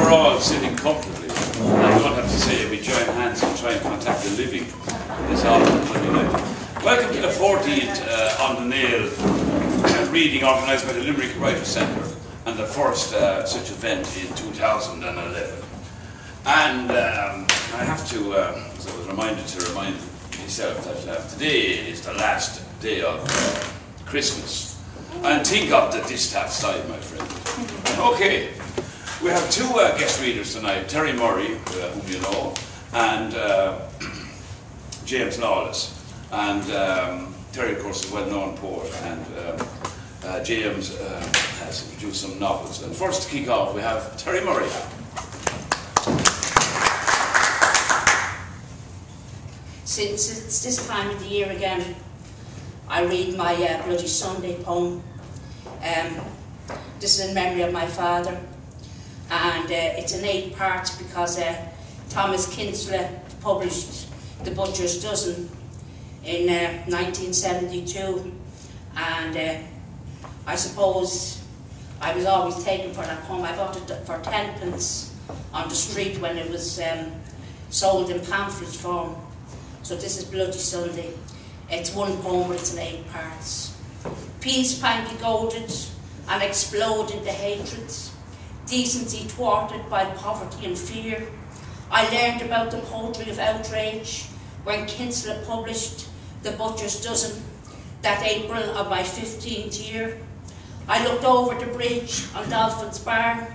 we're all sitting comfortably, I don't have to say we join hands and try and contact the living this autumn. Welcome to the 14th On the Nail reading organised by the Limerick Writers' Centre, and the first such event in 2011. And I have to, as I was reminded to remind myself that today is the last day of Christmas. And think of the distaff side, my friend. Okay, we have two guest readers tonight, Teri Murray, whom you know, and James Lawless. And Teri, of course, is a well-known poet, and James has produced some novels. And first to kick off, we have Teri Murray. Since it's this time of the year again, I read my Bloody Sunday poem. This is in memory of my father, and it's in 8 parts because Thomas Kinsella published The Butcher's Dozen in 1972, and I suppose I was always taken for that poem. I bought it for 10p on the street when it was sold in pamphlet form. So this is Bloody Sunday. It's one poem, but it's in 8 parts. Peace finally goaded and exploded the hatreds, decency thwarted by poverty and fear. I learned about the poetry of outrage when Kinsella published The Butcher's Dozen, that April of my 15th year. I looked over the bridge on Dolphin's Barn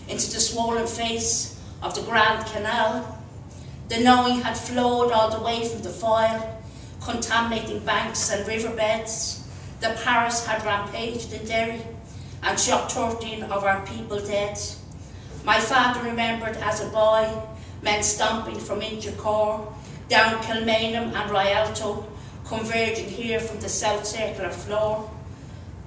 into the swollen face of the Grand Canal. The knowing had flowed all the way from the Foyle, contaminating banks and riverbeds. The Paris had rampaged in Derry and shot 13 of our people dead. My father remembered as a boy men stomping from Inchicore, down Kilmainham and Rialto, converging here from the south circular floor.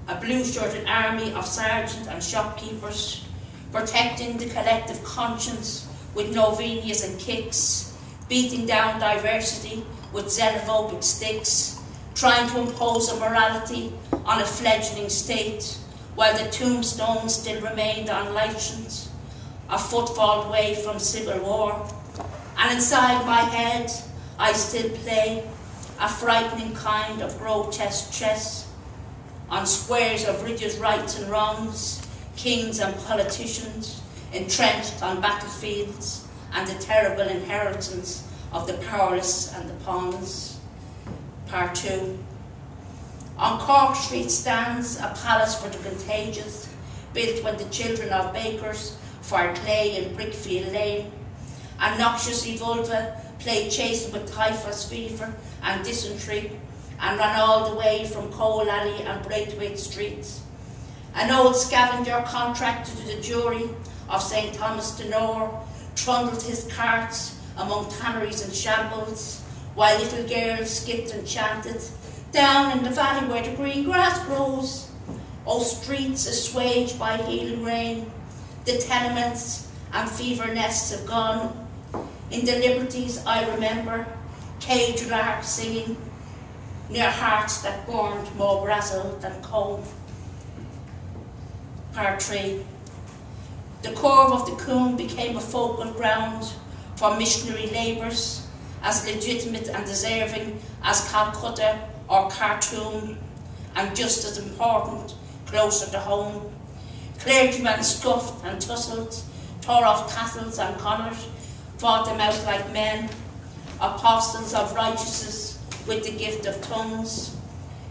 A blue-shirted army of sergeants and shopkeepers, protecting the collective conscience with novenias and kicks, beating down diversity with xenophobic sticks, trying to impose a morality on a fledgling state, while the tombstones still remained unlicensed, a footfall away from civil war. And inside my head, I still play a frightening kind of grotesque chess on squares of religious rights and wrongs, kings and politicians entrenched on battlefields, and the terrible inheritance of the powerless and the pawns. Part 2. On Cork Street stands a palace for the contagious, built when the children of bakers fired clay in Brickfield Lane, and noxious vulva played chase with typhus fever and dysentery, and ran all the way from Cole Alley and Braithwaite Streets. An old scavenger contracted to the jury of St. Thomas de Nore trundled his carts among tanneries and shambles, while little girls skipped and chanted, down in the valley where the green grass grows. O streets assuaged by healing rain, the tenements and fever nests have gone. In the liberties I remember, caged larks singing, near hearts that burned more brazel than coal. Part 3. The curve of the Coombe became a focal ground for missionary labours, as legitimate and deserving as Calcutta or Khartoum, and just as important, closer to home. Clergymen scuffed and tussled, tore off tassels and collars, fought them out like men, apostles of righteousness with the gift of tongues.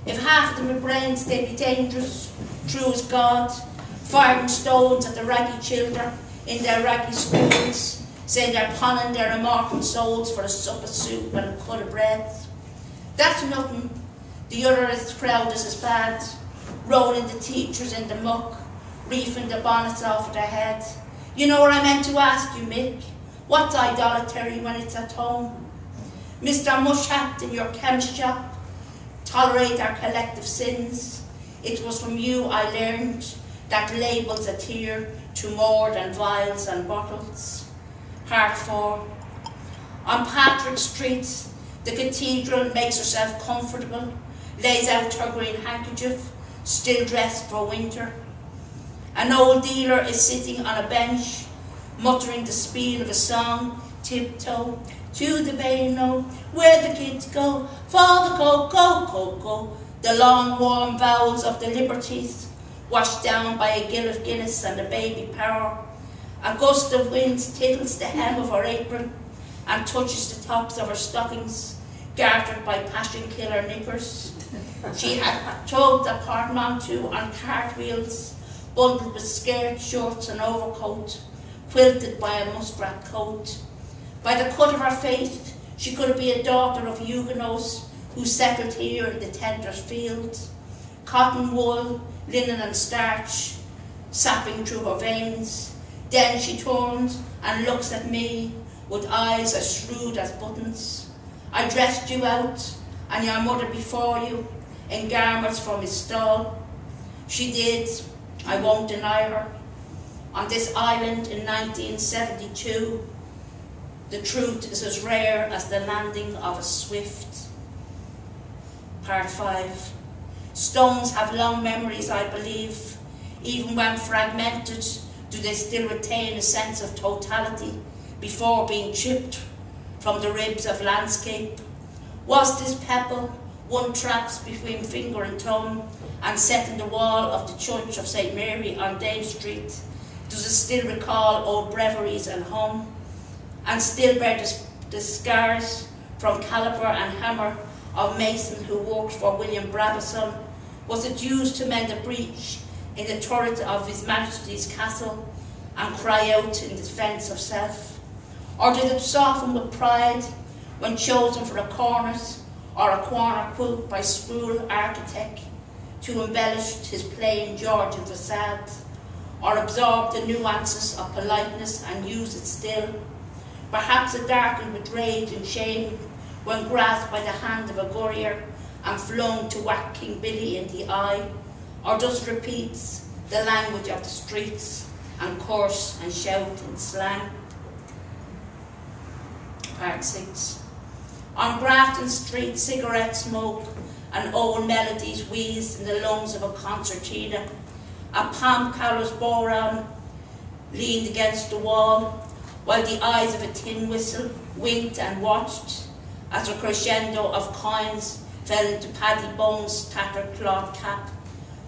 If half of them had brains, they'd be dangerous, true as God, firing stones at the raggy children in their raggy schools, saying they're punning their immortal souls for a sup of soup and a cut of bread. That's nothing. The other is crowd is as bad, rolling the teachers in the muck, reefing the bonnets off of their head. You know what I meant to ask you, Mick? What's idolatry when it's at home? Mr. Mushhat in your chemist shop, tolerate our collective sins. It was from you I learned that labels adhere to more than vials and bottles. Part 4. On Patrick Street, the cathedral makes herself comfortable, lays out her green handkerchief, still dressed for winter. An old dealer is sitting on a bench, muttering the spiel of a song, tiptoe to the Beano, where the kids go for the cocoa, the long warm vowels of the liberties, washed down by a gill of Guinness and a baby power. A gust of wind tickles the hem of her apron and touches the tops of her stockings, gartered by passion killer knickers. She had tugged a portmanteau on cartwheels, bundled with skirts, shorts and overcoat, quilted by a muskrat coat. By the cut of her face, she could be a daughter of Huguenots who settled here in the tender's fields. Cotton wool, linen and starch, sapping through her veins. Then she turns and looks at me with eyes as shrewd as buttons. I dressed you out and your mother before you in garments from his stall. She did, I won't deny her. On this island in 1972, the truth is as rare as the landing of a swift. Part 5. Stones have long memories, I believe. Even when fragmented, do they still retain a sense of totality before being chipped from the ribs of landscape? Was this pebble one traps between finger and thumb and set in the wall of the Church of St. Mary on Dame Street? Does it still recall old breviaries and hum, and still bear the scars from caliber and hammer of mason who worked for William Brabazon? Was it used to mend a breach in the turret of His Majesty's castle and cry out in defence of self? Or did it soften with pride when chosen for a cornice or a corner quilt by Sproul architect to embellish his plain Georgian facade, or absorb the nuances of politeness and use it still? Perhaps it darkened with rage and shame when grasped by the hand of a courier and flung to whack King Billy in the eye, or just repeats the language of the streets and curse and shout in slang. Part 6. On Grafton Street, cigarette smoke and old melodies wheezed in the lungs of a concertina. A palm callous boron leaned against the wall, while the eyes of a tin whistle winked and watched as a crescendo of coins fell into Paddy Bones' tattered cloth cap.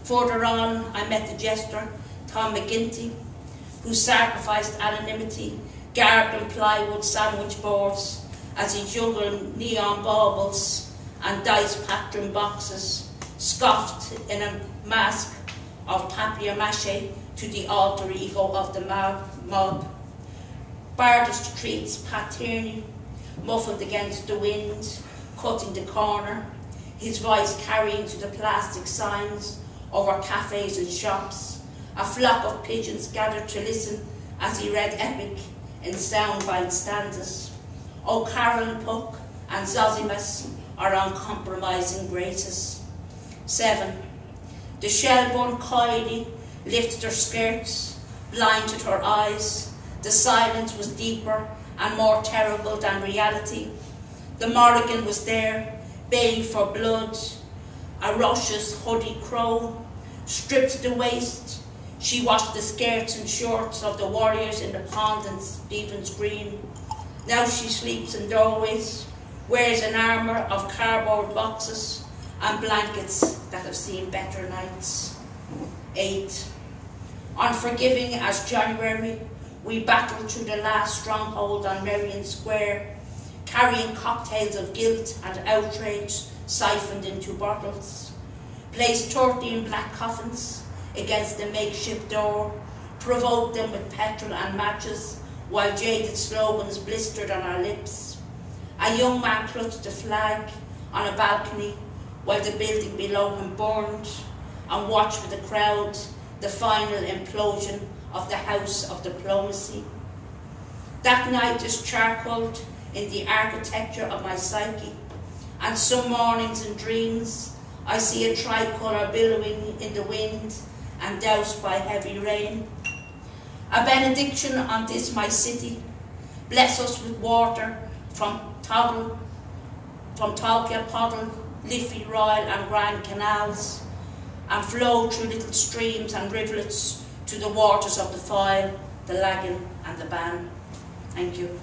Further on, I met the jester, Tom McGinty, who sacrificed anonymity, garbed in plywood sandwich boards as he juggled neon baubles and dice patron boxes, scoffed in a mask of papier-mâché to the alter ego of the mob. Barred the streets, Pat Tierney, muffled against the wind, cutting the corner, his voice carrying to the plastic signs over cafes and shops. A flock of pigeons gathered to listen as he read epic in soundbite stanzas. O'Carroll, Puck and Zosimus are uncompromising graces. 7. The Shelbourne coily lifted her skirts, blinded her eyes. The silence was deeper and more terrible than reality. The Morrigan was there, baying for blood. A rushes hoodie crow, stripped to the waist. She washed the skirts and shorts of the warriors in the pond in Stephen's Green. Now she sleeps in doorways, wears an armour of cardboard boxes and blankets that have seen better nights. 8. Unforgiving as January, we battled through the last stronghold on Merrion Square, carrying cocktails of guilt and outrage siphoned into bottles. Placed 13 black coffins against the makeshift door, provoked them with petrol and matches, while jaded slogans blistered on our lips. A young man clutched a flag on a balcony while the building below him burned, and watched with the crowd the final implosion of the House of Diplomacy. That night is charcoaled in the architecture of my psyche, and some mornings and dreams I see a tricolour billowing in the wind and doused by heavy rain. A benediction on this my city. Bless us with water from Tolka Poddle, Liffey, Royal and Grand Canals, and flow through little streams and rivulets to the waters of the Foyle. the lagging and the ban. Thank you.